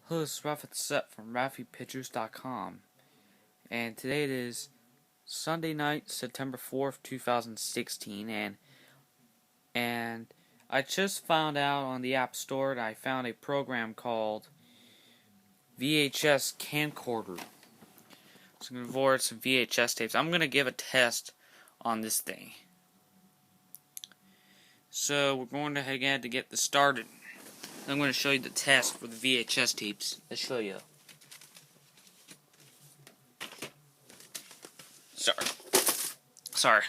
Hello, this is Rafi Set from RafiPictures.com, and today it is Sunday night, September 4th, 2016, and I just found out on the App Store that I found a program called VHS camcorder. So I'm going to forward some VHS tapes. I'm going to give a test on this thing. So we're going ahead to get this started. I'm going to show you the test for the VHS tapes. Let's show you. Sorry.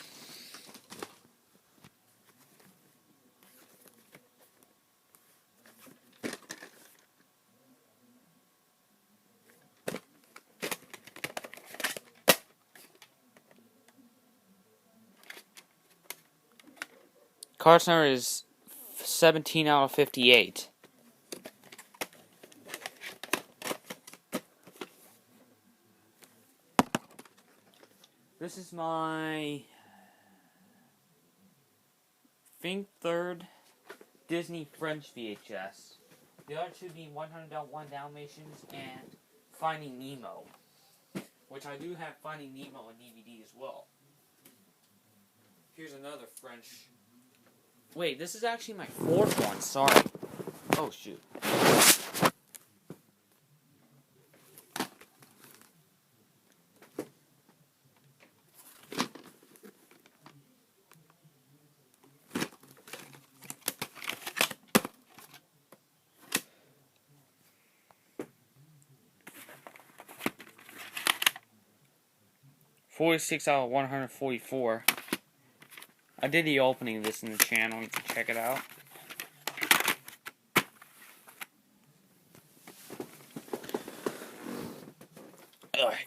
Card number is 17 out of 58. This is my third Disney French VHS. The other two being 101 Dalmatians and Finding Nemo, which I do have Finding Nemo on DVD as well. Here's another French. Wait, this is actually my fourth one. Sorry. Oh shoot. .46 out of 144. I did the opening of this in the channel. You can check it out. Alright.